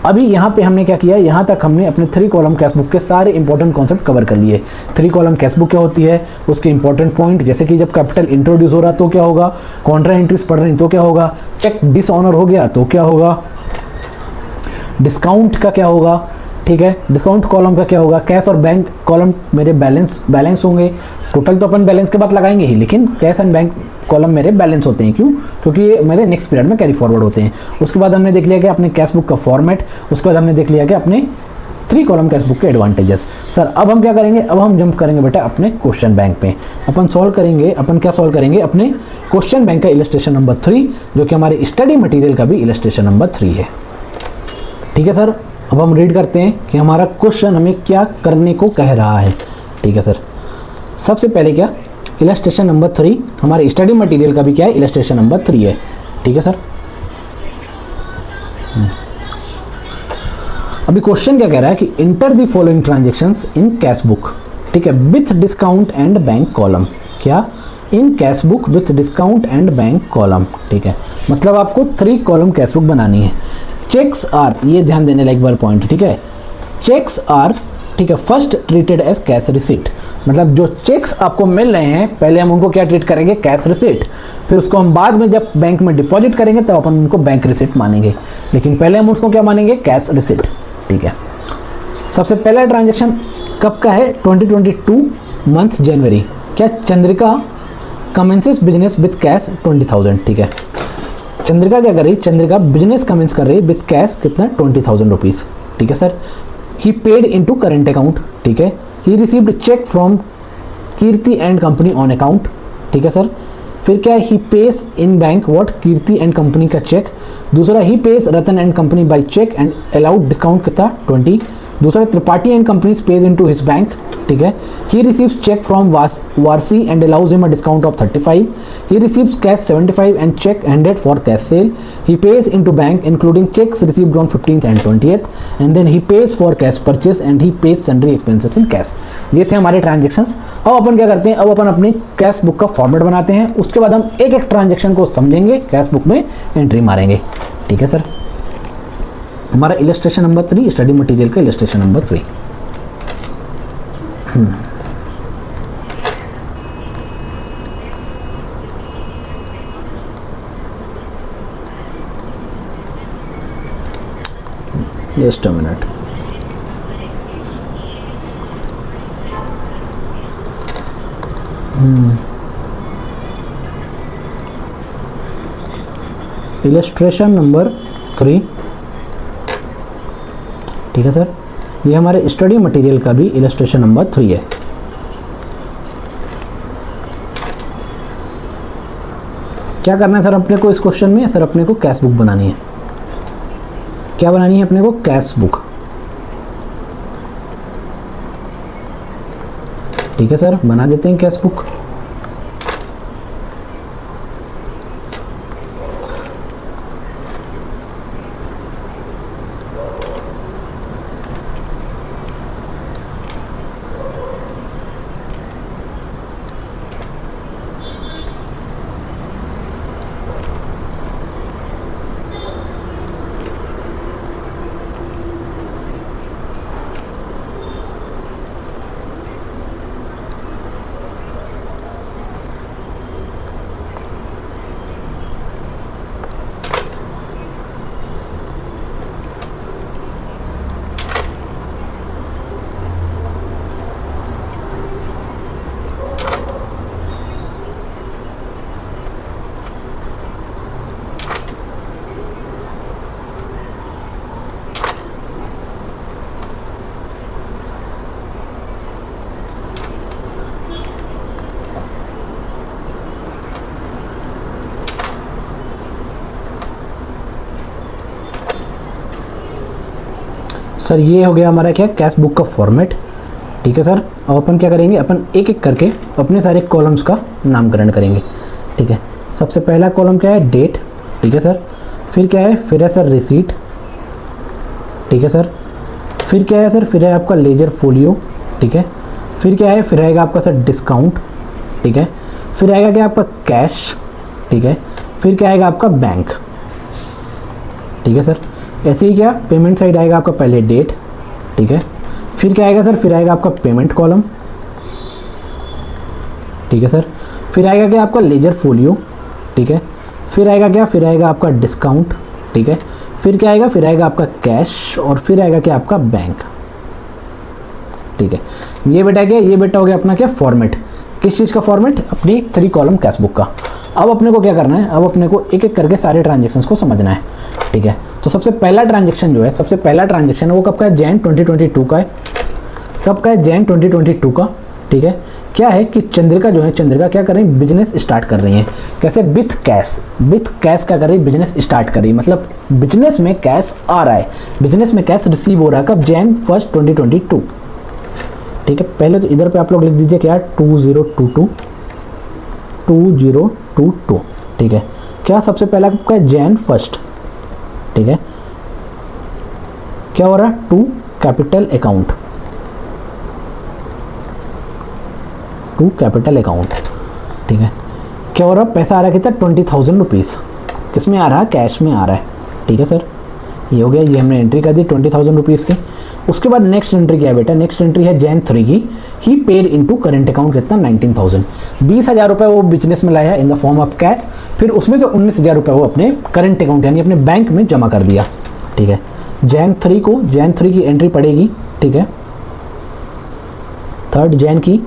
अभी यहाँ पे हमने क्या किया, यहाँ तक हमने अपने 3 कॉलम कैश बुक के सारे इंपॉर्टेंट कॉन्सेप्ट कवर कर लिए। 3 कॉलम कैश बुक क्या होती है, उसके इंपॉर्टेंट पॉइंट, जैसे कि जब कैपिटल इंट्रोड्यूस हो रहा तो क्या होगा, कॉन्ट्रा एंट्रीज पढ़ रही तो क्या होगा, चेक डिसऑनर हो गया तो क्या होगा, डिस्काउंट का क्या होगा, ठीक है, डिस्काउंट कॉलम का क्या होगा, कैश और बैंक कॉलम मेरे बैलेंस होंगे। टोटल तो अपन बैलेंस के बाद लगाएंगे ही, लेकिन कैश एंड बैंक कॉलम मेरे बैलेंस होते हैं। क्यों? क्योंकि ये मेरे नेक्स्ट पीरियड में कैरी फॉरवर्ड होते हैं। उसके बाद हमने देख लिया कि अपने कैश बुक का फॉर्मेट, उसके बाद हमने देख लिया कि अपने 3 कॉलम कैश बुक के एडवांटेजेस। सर अब हम क्या करेंगे, अब हम जंप करेंगे बेटा अपने क्वेश्चन बैंक पे। अपन क्या सॉल्व करेंगे अपने क्वेश्चन बैंक का इलस्ट्रेशन नंबर 3, जो कि हमारे स्टडी मटेरियल का भी इलस्ट्रेशन नंबर 3 है। ठीक है सर, अब हम रीड करते हैं कि हमारा क्वेश्चन हमें क्या करने को कह रहा है। ठीक है सर, सबसे पहले क्या, इलस्ट्रेशन नंबर 3 हमारे स्टडी मटेरियल का भी क्या है, इलस्ट्रेशन नंबर 3 है। ठीक है सर, अभी क्वेश्चन क्या कह रहा है कि enter the following transactions in cash book, ठीक है, with discount and bank column. क्या, in cash book with discount and bank column. ठीक है, मतलब आपको 3 कॉलम कैश बुक बनानी है। चेक्स आर, ये ध्यान देने लायक बार पॉइंट, ठीक है, चेक्स आर, ठीक है, first treated as cash receipt, मतलब जो चेक्स आपको मिल रहे हैं पहले हम उनको क्या ट्रीट करेंगे, कैश रिसीट, फिर उसको हम बाद में जब बैंक में डिपॉजिट करेंगे तब अपन उनको बैंक रिसीट मानेंगे, लेकिन पहले हम उसको क्या मानेंगे, कैश रिसीट। ठीक है, सबसे पहला ट्रांजेक्शन कब का है, 2022 मंथ जनवरी। क्या, Chandrika commences business with cash 20,000। ठीक है, चंद्रिका क्या कर रही, चंद्रिका बिजनेस कमेंस कर रही है विथ कैश कितना, 20,000 रुपीज़। ठीक है sir, he paid into current account. ठीक है, he received cheque from Kirti and company on account. ठीक है सर, फिर क्या, he pays in bank what, Kirti and company का चेक। दूसरा, he pays Ratan and company by cheque and allowed discount कितना, 20। दूसरा, Tripathi and company pays into his bank. ठीक है, he receives cheque from Warsi and allows him a discount of 35। He receives cash 75 and cheque 100 for cash sale. He pays into bank including cheques received on 15th and 20th, and then he pays for cash purchase and he pays sundry expenses in cash. ये थे हमारे transactions. अब अपन क्या करते हैं, अब अपन अपनी cash book का फॉर्मेट बनाते हैं, उसके बाद हम एक एक ट्रांजेक्शन को समझेंगे, कैश बुक में एंट्री मारेंगे। ठीक है सर, हमारा इलस्ट्रेशन नंबर 3, स्टडी मटेरियल का illustration number 3। Just a minute. Illustration number 3, ठीक है सर, ये हमारे स्टडी मटेरियल का भी इलस्ट्रेशन नंबर 3 है। क्या करना है सर अपने को इस क्वेश्चन में? सर अपने को कैश बुक बनानी है। क्या बनानी है अपने को? Cash book. ठीक है सर, बना देते हैं कैश बुक। सर ये हो गया हमारा क्या, कैश बुक का फॉर्मेट। ठीक है सर, अब अपन क्या करेंगे, अपन एक एक करके अपने सारे कॉलम्स का नामकरण करेंगे। ठीक है, सबसे पहला कॉलम क्या है, डेट। ठीक है सर, फिर क्या है, फिर है सर रिसीट। ठीक है सर, फिर क्या है सर, फिर है आपका लेजर फोलियो। ठीक है, फिर क्या है, फिर आएगा आपका सर डिस्काउंट। ठीक है, फिर आएगा क्या आपका कैश। ठीक है, फिर क्या आएगा आपका बैंक। ठीक है सर, ऐसे ही क्या पेमेंट साइड आएगा आपका पहले डेट। ठीक है, फिर क्या आएगा सर, फिर आएगा आपका पेमेंट कॉलम। ठीक है सर, फिर आएगा क्या आपका लेजर फोलियो। ठीक है, फिर आएगा क्या, फिर आएगा आपका डिस्काउंट। ठीक है, फिर क्या आएगा, फिर आएगा आपका कैश, और फिर आएगा क्या आपका बैंक। ठीक है, ये बेटा क्या, ये बेटा हो गया अपना क्या फॉर्मेट। किस चीज़ का फॉर्मेट, अपनी 3 कॉलम कैश बुक का। अब अपने को क्या करना है, अब अपने को एक एक करके सारे ट्रांजेक्शन्स को समझना है। ठीक है, तो सबसे पहला ट्रांजेक्शन जो है, सबसे पहला ट्रांजेक्शन है वो कब का है, जैन 2022 का है। कब का है, जैन 2022 का। ठीक है, क्या है कि चंद्रिका जो है, चंद्रिका क्या कर रही है, बिजनेस स्टार्ट कर रही है। कैसे, विथ कैश। विथ कैश क्या कर रही है, बिजनेस स्टार्ट कर रही है, मतलब बिजनेस में कैश आ रहा है, बिजनेस में कैश रिसीव हो रहा है। कब, जैन 1 2022। ठीक है, पहले तो इधर पे आप लोग लिख दीजिए क्या, 2022 2022। ठीक है, क्या सबसे पहला कब का है, जैन 1। ठीक है, क्या हो रहा है, to capital account, to capital account. ठीक है, क्या हो रहा है, पैसा आ रहा है कितना, 20,000 रुपीज़। किस में आ रहा है, कैश में आ रहा है। ठीक है सर, ये हो गया, ये हमने एंट्री कर दी 20,000 रुपीज़ की। उसके बाद नेक्स्ट एंट्री क्या है बेटा, नेक्स्ट एंट्री है जैन 3 की, ही पेड इनटू करेंट अकाउंट कितना, 19,000। 20,000 रुपये वो बिजनेस में लाया इन द फॉर्म ऑफ कैश, फिर उसमें से 19,000 रुपये वो अपने करेंट अकाउंट यानी अपने बैंक में जमा कर दिया। ठीक है, जैन 3 को, जैन 3 की एंट्री पड़ेगी। ठीक है, 3 जैन की।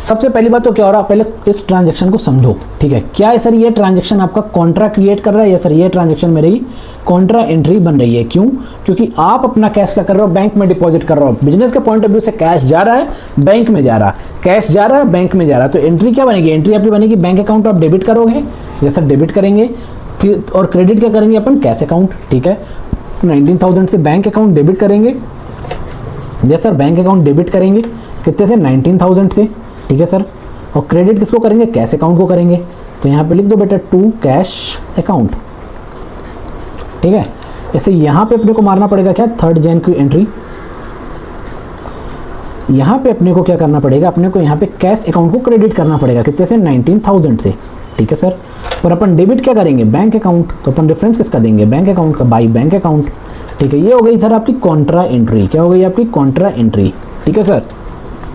सबसे पहली बात तो क्या हो रहा है, पहले इस ट्रांजैक्शन को समझो। ठीक है, क्या है सर, ये ट्रांजैक्शन आपका कॉन्ट्रा क्रिएट कर रहा है, या सर ये ट्रांजैक्शन मेरी कॉन्ट्रा एंट्री बन रही है। क्यों, क्योंकि आप अपना कैश क्या कर रहे हो, बैंक में डिपॉजिट कर रहे हो। बिजनेस के पॉइंट ऑफ व्यू से कैश जा रहा है, बैंक में जा रहा है, कैश जा रहा है, बैंक में जा रहा है। तो एंट्री क्या बनेगी, एंट्री आपकी बनेगी बैंक अकाउंट आप डेबिट करोगे, या सर डेबिट करेंगे, और क्रेडिट क्या करेंगे अपन, कैश अकाउंट। ठीक है, 19,000 से बैंक अकाउंट डेबिट करेंगे, yes sir bank account debit करेंगे, कितने से, 19,000 से। ठीक है सर, और क्रेडिट किसको करेंगे, कैश अकाउंट को करेंगे। तो यहाँ पे लिख दो बेटा, टू कैश अकाउंट। ठीक है, ऐसे यहाँ पे अपने को मारना पड़ेगा क्या, 3 जैन की एंट्री। यहाँ पे अपने को क्या करना पड़ेगा, अपने को यहाँ पे कैश अकाउंट को क्रेडिट करना पड़ेगा, कितने से, 19,000 से। ठीक है सर, पर अपन डेबिट क्या करेंगे, बैंक अकाउंट। तो अपन रेफरेंस किसका देंगे, बैंक अकाउंट का, बाई बैंक अकाउंट। ठीक है, ये हो गई सर आपकी कॉन्ट्रा एंट्री। क्या हो गई आपकी, कॉन्ट्रा एंट्री। ठीक है सर,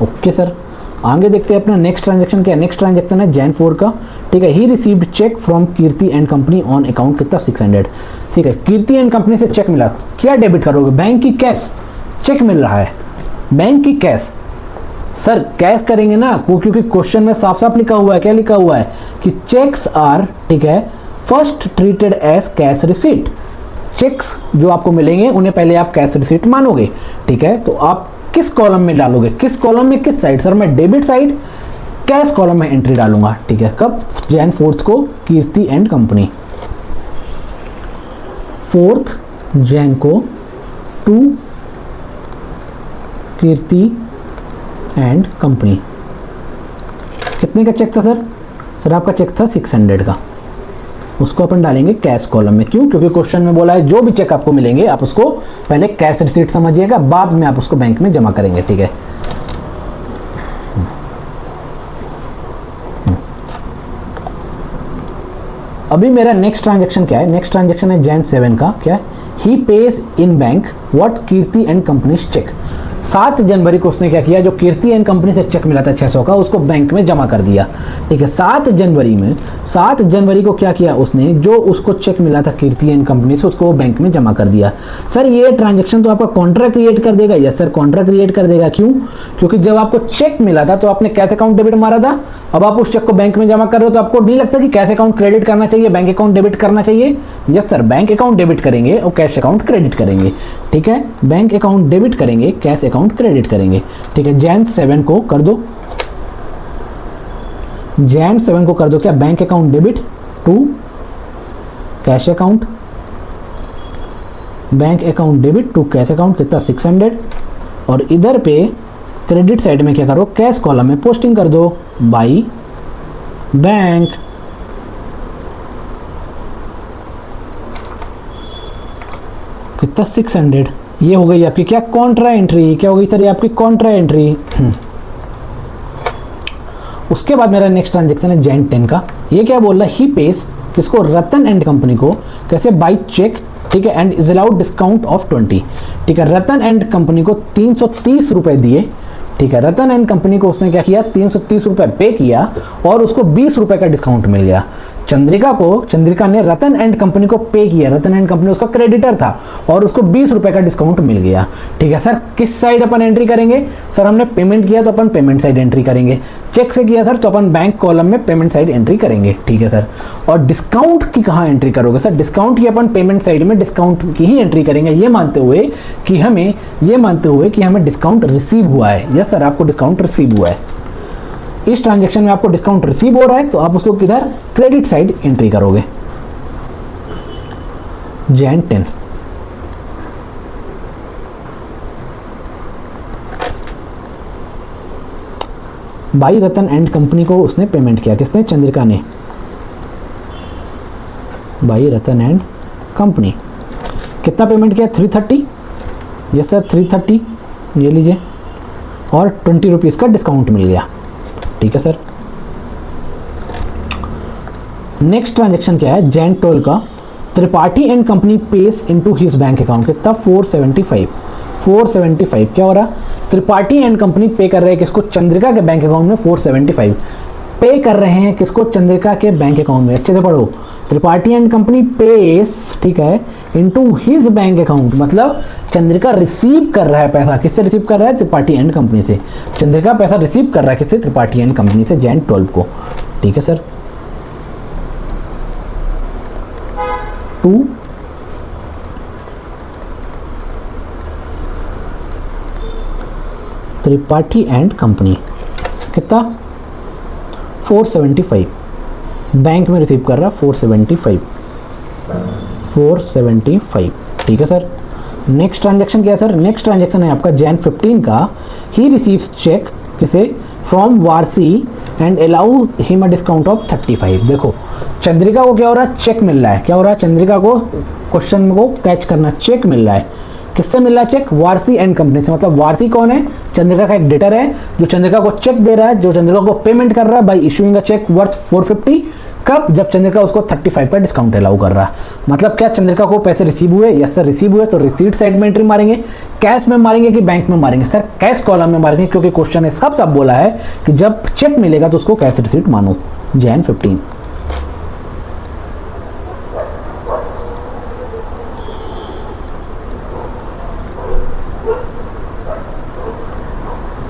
ओके सर, आगे देखते हैं अपना नेक्स्ट ट्रांजैक्शन क्या है। नेक्स्ट ट्रांजैक्शन है जैन 4 का। ठीक है, he received cheque from Kirti and company on account कितना, 600। ठीक है, कीर्ति एंड कंपनी से चेक मिला, क्या डेबिट करोगे, बैंक की कैश, चेक मिल रहा है बैंक की कैश, सर कैश करेंगे ना, क्योंकि क्वेश्चन में साफ साफ लिखा हुआ है, क्या लिखा हुआ है कि चेक्स आर, ठीक है, first treated as cash receipt. Cheques जो आपको मिलेंगे उन्हें पहले आप कैश रिसीट मानोगे, ठीक है। तो आप किस कॉलम में डालोगे, किस कॉलम में, किस साइड? सर मैं डेबिट साइड कैश कॉलम में एंट्री डालूंगा, ठीक है। कब? Jan 4 को कीर्ति एंड कंपनी, 4 Jan को टू कीर्ति एंड कंपनी। कितने का चेक था सर? सर आपका चेक था 600 का, उसको अपन डालेंगे कैश कॉलम में। क्यों? क्योंकि क्वेश्चन में बोला है जो भी चेक आपको मिलेंगे आप उसको पहले कैश रिसीट समझिएगा, बाद में आप उसको बैंक में जमा करेंगे, ठीक है। अभी मेरा नेक्स्ट ट्रांजैक्शन क्या है? नेक्स्ट ट्रांजैक्शन है Jan 7 का, क्या है? He pays in bank what Kirti and company cheque. 7 जनवरी को उसने क्या किया, जो कीर्ति एंड कंपनी से चेक मिला था 600 का, उसको बैंक में जमा कर दिया, ठीक है। 7 जनवरी में, 7 जनवरी को क्या किया उसने, जो उसको चेक मिला था कीर्ति एंड कंपनी से, उसको बैंक में जमा कर दिया। सर ये ट्रांजेक्शन तो आपका कॉन्ट्रैक्ट क्रिएट कर देगा? यस सर, कॉन्ट्रैक्ट क्रिएट कर देगा। क्यों? क्योंकि जब आपको चेक मिला था तो आपने कैश अकाउंट डेबिट मारा था, अब आप उस चेक को बैंक में जमा कर रहे हो, तो आपको नहीं लगता कि कैश अकाउंट क्रेडिट करना चाहिए, बैंक अकाउंट डेबिट करना चाहिए? Yes sir, bank account debit करेंगे और कैश अकाउंट क्रेडिट करेंगे, ठीक है। बैंक अकाउंट डेबिट करेंगे, कैश अकाउंट क्रेडिट करेंगे, ठीक है। Jan 7 को कर दो, Jan 7 को कर दो क्या, bank account debit to cash account, bank account debit to cash account, कितना 600। और इधर पे क्रेडिट साइड में क्या करो, कैश कॉलम में पोस्टिंग कर दो बाई बैंक। कितना 600। ये हो गई आपकी क्या, कॉन्ट्रा एंट्री। क्या हो गई सर? ये आपकी कॉन्ट्रा एंट्री। उसके बाद मेरा नेक्स्ट ट्रांजेक्शन है Jan 10 का। ये क्या बोल रहा है, ही पेज किसको, रतन एंड कंपनी को, कैसे, बाई चेक, ठीक है, and is allowed discount of 20, ठीक है। रतन एंड कंपनी को 330 रुपए दिए, ठीक है। रतन एंड कंपनी को उसने क्या किया, 330 रुपए पे किया और उसको 20 रुपए का डिस्काउंट मिल गया। चंद्रिका ने रतन एंड कंपनी को पे किया, रतन एंड कंपनी उसका क्रेडिटर था और उसको 20 रुपए का डिस्काउंट मिल गया, ठीक है। सर किस साइड अपन एंट्री करेंगे? सर हमने पेमेंट किया तो अपन पेमेंट साइड एंट्री करेंगे, चेक से किया सर तो अपन बैंक कॉलम में पेमेंट साइड एंट्री करेंगे, ठीक है सर। और डिस्काउंट की कहाँ एंट्री करोगे? सर डिस्काउंट की अपन पेमेंट साइड में डिस्काउंट की ही एंट्री करेंगे, ये मानते हुए कि हमें डिस्काउंट रिसीव हुआ है। यस सर, आपको डिस्काउंट रिसीव हुआ है। इस ट्रांजैक्शन में आपको डिस्काउंट रिसीव हो रहा है तो आप उसको किधर, क्रेडिट साइड एंट्री करोगे। Jan 10, by Ratan and company को उसने पेमेंट किया, किसने, चंद्रिका ने, बाई रतन एंड कंपनी। कितना पेमेंट किया, 330। यस सर 330, ये लीजिए, और 20 रुपीज़ का डिस्काउंट मिल गया, ठीक है सर। नेक्स्ट ट्रांजैक्शन क्या है, Jan 12 का, Tripathi and company pays into his bank account, कितना 475। क्या हो रहा, त्रिपाठी एंड कंपनी पे कर रहे हैं किसको, चंद्रिका के बैंक अकाउंट में 475 पे कर रहे हैं, किसको, चंद्रिका के बैंक अकाउंट में। अच्छे से पढ़ो, त्रिपाठी एंड कंपनी पेस, ठीक है, इनटू हिज बैंक अकाउंट, मतलब चंद्रिका रिसीव कर रहा है पैसा, किससे रिसीव कर रहा है, त्रिपाठी एंड कंपनी से। चंद्रिका पैसा रिसीव कर रहा है किससे, त्रिपाठी एंड कंपनी से, Jan 12 को, ठीक है सर। टू त्रिपाठी एंड कंपनी, कितना 475, बैंक में रिसीव कर रहा 475, ठीक है सर। नेक्स्ट ट्रांजैक्शन क्या है सर, नेक्स्ट ट्रांजैक्शन है आपका Jan 15 का, ही रिसीव्स चेक, किसे, from Warsi and allow him a discount of 35। देखो चंद्रिका को क्या हो रहा है, चेक मिल रहा है, क्या हो रहा है, चंद्रिका को क्वेश्चन को कैच करना, चेक मिल रहा है, किससे मिल रहा है चेक, वारसी एंड कंपनी से। मतलब वारसी कौन है, चंद्रिका का एक डेटर है जो चंद्रिका को चेक दे रहा है, जो चंद्रिका को पेमेंट कर रहा है by issuing a cheque worth 450। कब, जब चंद्रिका उसको 35 पर डिस्काउंट अलाउ कर रहा है। मतलब क्या, चंद्रिका को पैसे रिसीव हुए, यस सर रिसीव हुए, तो रिसीट साइड में एंट्री मारेंगे, कैश में मारेंगे कि बैंक में मारेंगे, सर कैश कॉलम में मारेंगे, क्योंकि क्वेश्चन ने सब बोला है कि जब चेक मिलेगा तो उसको कैश रिसीट मानो। Jan 15,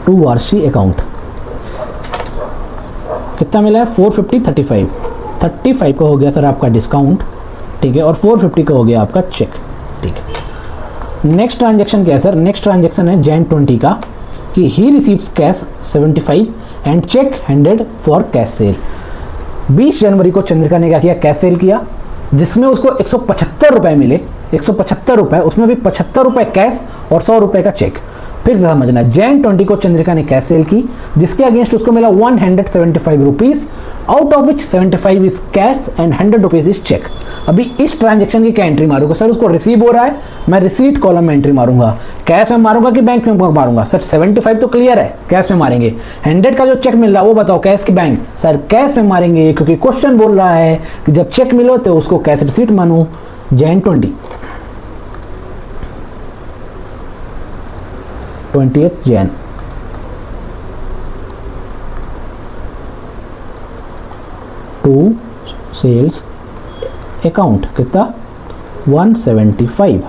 टू वार्षी अकाउंट कितना मिला है 450 35 का हो गया सर आपका डिस्काउंट, ठीक है, और 450 का हो गया आपका चेक, ठीक है। नेक्स्ट ट्रांजैक्शन क्या है सर? नेक्स्ट ट्रांजैक्शन है जैन 20 का कि he receives cash 75 and cheque 100 for cash sale. 20 जनवरी को चंद्रिका ने क्या किया? कैश सेल किया, जिसमें उसको 175 रुपये मिले, 175 रुपये, उसमें भी 75 रुपये कैश और 100 रुपये का चेक। फिर से समझना, जैन 20 को चंद्रिका ने कैश सेल की, जिसके अगेंस्ट उसको मिला 175 rupees, out of which 75 is cash and 100 rupees is cheque. अभी इस ट्रांजैक्शन की क्या एंट्री मारूंगा सर? उसको रिसीव हो रहा है, मैं रिसीट कॉलम में एंट्री मारूंगा। कैश में मारूंगा कि बैंक में मारूंगा? सर 75 तो क्लियर है, कैश में मारेंगे। 100 का जो चेक मिल रहा है वो बताओ, कैश की बैंक? सर कैश में मारेंगे, क्योंकि क्वेश्चन बोल रहा है कि जब चेक मिलो तो उसको कैश रिसीट मानो। Jan 20th Jan, to sales account कितना? 175,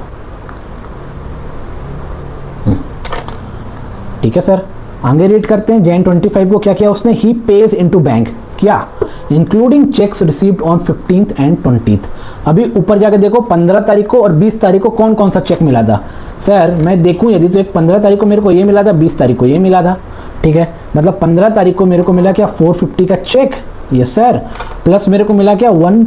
ठीक है सर। आगे रीड करते हैं। जैन 25 को क्या किया उसने? ही पेज इनटू बैंक, क्या? Including cheques received on 15th and 20th। अभी ऊपर जाके देखो 15 तारीख को और 20 तारीख को कौन कौन सा चेक मिला था? सर मैं देखूं यदि तो एक 15 तारीख को मेरे को ये मिला था, 20 तारीख को ये मिला था, ठीक है। मतलब 15 तारीख को मेरे को मिला क्या? 450 का चेक, यस सर, प्लस मेरे को मिला क्या? 1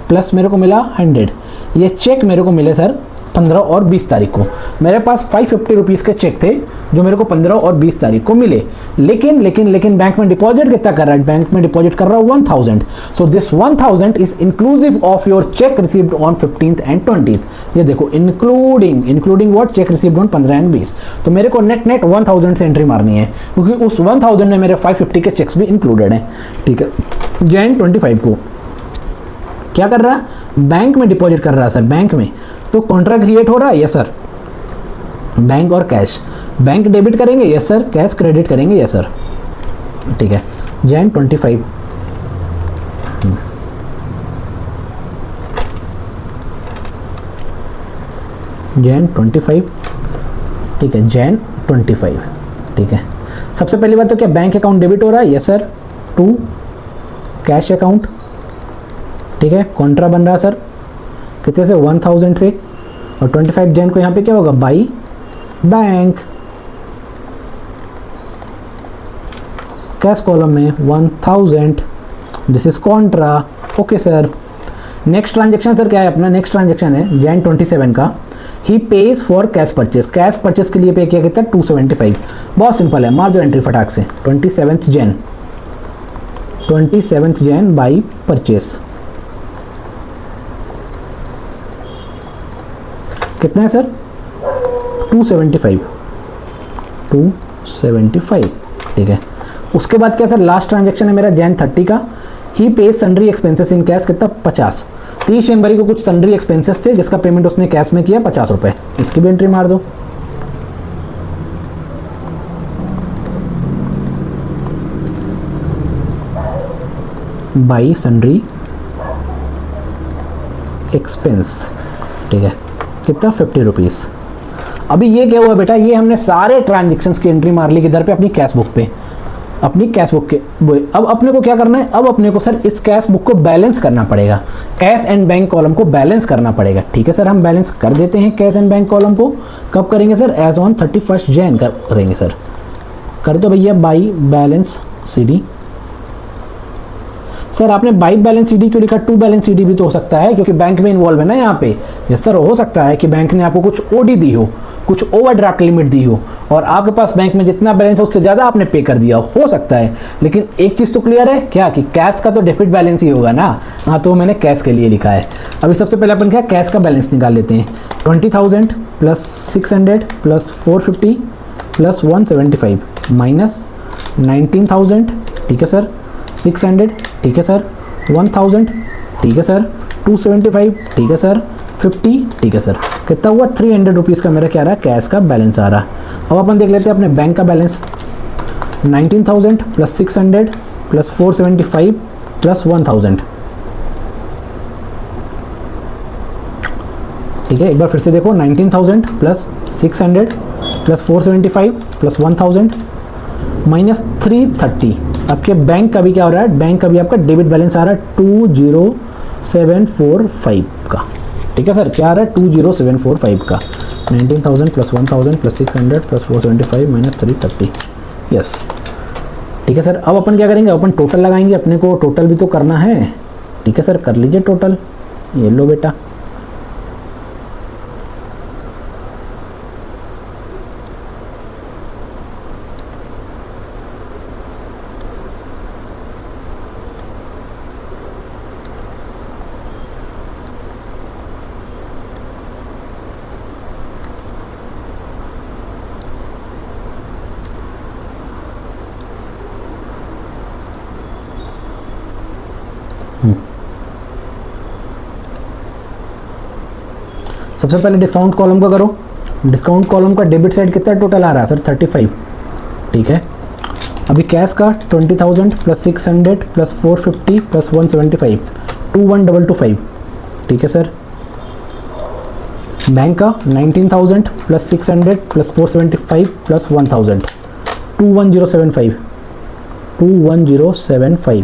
प्लस मेरे को मिला 100। ये चेक मेरे को मिले सर 15 और 20 तारीख को। मेरे पास 550 रुपीज़ के चेक थे जो मेरे को 15 और 20 तारीख को मिले, लेकिन बैंक में डिपॉजिट कितना कर रहा है? बैंक में डिपॉजिट कर रहा है 1000। So this 1000 is inclusive of your check received on 15th and 20th। ये देखो including what? Check received on 15 and 20। तो मेरे को नेट 1000 से एंट्री मारनी है, क्योंकि उस 1000 में मेरे 550 के चेक्स भी इंक्लूडेड हैं, ठीक है। जैन 25 को क्या कर रहा है? बैंक में डिपॉजिट कर रहा है सर, बैंक में। तो कॉन्ट्रैक्ट क्रिएट हो रहा है, यस सर। बैंक और कैश, बैंक डेबिट करेंगे, यस सर, कैश क्रेडिट करेंगे, यस सर, ठीक है। जैन 25, जैन 25, ठीक है, जैन 25, ठीक है। सबसे पहली बात तो क्या बैंक अकाउंट डेबिट हो रहा है? Yes sir. To cash account, ठीक है, कॉन्ट्रा बन रहा है सर कितने से? 1000 से। और 25 जैन को यहाँ पे क्या होगा? By bank. कैश कॉलम में 1000, this is contra, okay sir. Next transaction sir क्या है अपना? नेक्स्ट ट्रांजेक्शन है जैन 27 का, he pays for cash purchase. Cash purchase के लिए पे किया कितना? 275। बहुत सिंपल है, मार दो एंट्री फटाक से। 27th जैन बाई परचेस कितना है सर? 275, ठीक है। उसके बाद क्या सर? लास्ट ट्रांजैक्शन है मेरा जैन 30 का, he pays sundry expenses in cash कितना? 50। 30 जनवरी को कुछ सन्ड्री एक्सपेंसेस थे जिसका पेमेंट उसने कैश में किया 50 रुपये, इसकी भी एंट्री मार दो। बाई सन्ड्री एक्सपेंस, ठीक है, कितना? 50 रुपीज़। अभी ये क्या हुआ बेटा? ये हमने सारे ट्रांजेक्शन्स की एंट्री मार ली किधर पे? अपनी कैश बुक पे, अपनी कैश बुक के। अब अपने को क्या करना है? अब अपने को सर इस कैश बुक को बैलेंस करना पड़ेगा, कैश एंड बैंक कॉलम को बैलेंस करना पड़ेगा, ठीक है सर। हम बैलेंस कर देते हैं कैश एंड बैंक कॉलम को। कब करेंगे सर? एज ऑन 31 जैन करेंगे सर। कर दो भैया बाई बैलेंस CD। सर आपने बाई बैलेंस CD क्यों लिखा? टू बैलेंस CD भी तो हो सकता है, क्योंकि बैंक में इन्वॉल्व है ना यहाँ पे। यस सर, हो सकता है कि बैंक ने आपको कुछ OD दी हो, कुछ ओवरड्राफ्ट लिमिट दी हो, और आपके पास बैंक में जितना बैलेंस है उससे ज़्यादा आपने पे कर दिया हो सकता है। लेकिन एक चीज़ तो क्लियर है क्या? कि कैश का तो डेबिट बैलेंस ही होगा ना। हाँ, तो मैंने कैश के लिए लिखा है। अभी सबसे पहले अपन क्या कैश का बैलेंस निकाल लेते हैं। 20,000 प्लस 600 प्लस 450 प्लस 175 माइनस 19,000, ठीक है सर, 600, ठीक है सर, 1000, ठीक है सर, 275, ठीक है सर, 50, ठीक है सर। कितना हुआ? 300 रुपीज़ का मेरा क्या रहा है? कैश का बैलेंस आ रहा है। अब अपन देख लेते हैं अपने बैंक का बैलेंस। 19,000 प्लस 600 प्लस 475 प्लस 1000, ठीक है। एक बार फिर से देखो, 19,000 प्लस 600 प्लस 475 प्लस 1000, -330। आपके बैंक का भी क्या हो रहा है, बैंक का भी आपका डेबिट बैलेंस आ रहा है 20745 का। ठीक है सर, क्या आ रहा है 20745 का। 19,000 + 1,000 + 600 + 475 - 330। यस ठीक है सर। अब अपन क्या करेंगे, अपन टोटल लगाएंगे, अपने को टोटल भी तो करना है। ठीक है सर, कर लीजिए टोटल। ये लो बेटा, सबसे पहले डिस्काउंट कॉलम का करो। डिस्काउंट कॉलम का डेबिट साइड कितना टोटल आ रहा है सर, 35। ठीक है, अभी कैश का 20,000 + 600 + 450 + 175 21,225। ठीक है सर। बैंक का 19,000 + 600 + 475 + 1,000 21,075 21,075।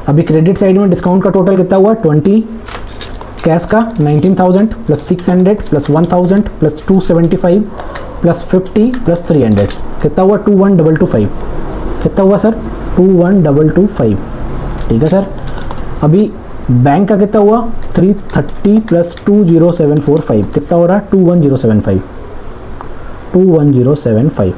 अभी क्रेडिट साइड में डिस्काउंट का टोटल कितना हुआ 20। कैश का 19,000 + 600 + 1,000 + 275 + 50 + 300 कितना हुआ 21,225। कितना हुआ सर 21,225। ठीक है सर। अभी बैंक का कितना हुआ 330 + 20745 कितना हो रहा है 21,075 21,075।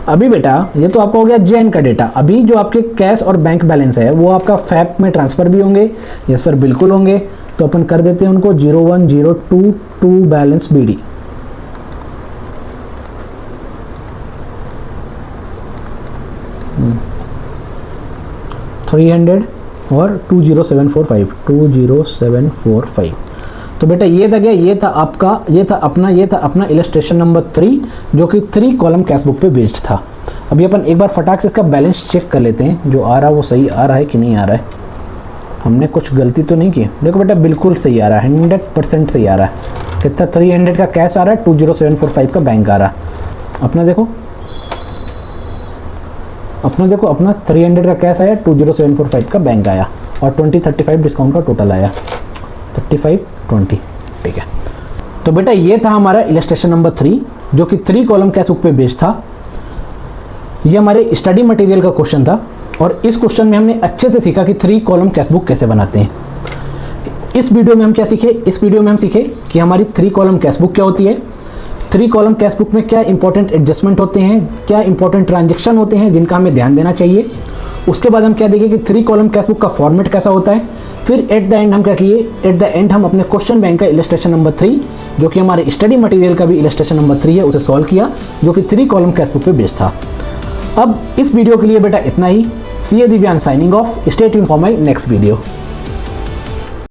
अभी बेटा ये तो आपका हो गया जेएन का डेटा। अभी जो आपके कैश और बैंक बैलेंस है वो आपका फैप में ट्रांसफ़र भी होंगे। यस सर बिल्कुल होंगे। तो अपन कर देते हैं उनको 01022 बैलेंस बीडी। $300 और 20745 तो बेटा ये था क्या, ये था अपना इलस्ट्रेशन नंबर 3 जो कि 3 कॉलम कैश बुक पे बेस्ड था। अभी अपन एक बार फटाक से इसका बैलेंस चेक कर लेते हैं, जो आ रहा है वो सही आ रहा है कि नहीं आ रहा है, हमने कुछ गलती तो नहीं की। देखो बेटा बिल्कुल सही आ रहा है, 100% सही आ रहा है। कितना 300 का कैश आ रहा है, 20745 का बैंक आ रहा है। अपना देखो अपना 300 का कैश आया, 20745 का बैंक आया और 2035 डिस्काउंट का टोटल आया 3520। ठीक है, तो बेटा ये था हमारा इलस्ट्रेशन नंबर 3 जो कि 3 कॉलम कैश बुक पे बेस्ड था। ये हमारे स्टडी मटेरियल का क्वेश्चन था और इस क्वेश्चन में हमने अच्छे से सीखा कि 3 कॉलम कैश बुक कैसे बनाते हैं। इस वीडियो में हम क्या सीखे, इस वीडियो में हम सीखे कि हमारी 3 कॉलम कैश बुक क्या होती है, 3 कॉलम कैश बुक में क्या इंपॉर्टेंट एडजस्टमेंट होते हैं, क्या इंपॉर्टेंट ट्रांजेक्शन होते हैं जिनका हमें ध्यान देना चाहिए। उसके बाद हम क्या देखें कि 3 कॉलम कैश बुक का फॉर्मेट कैसा होता है। फिर एट द एंड हम क्या किए, एट द एंड हम अपने क्वेश्चन बैंक का इलस्ट्रेशन नंबर 3 जो कि हमारे स्टडी मटेरियल का भी इलस्ट्रेशन नंबर 3 है उसे सॉल्व किया, जो कि 3 कॉलम कैश बुक पे बेस्ड था। अब इस वीडियो के लिए बेटा इतना ही। C A Divyansh signing off. Stay tuned for my next video.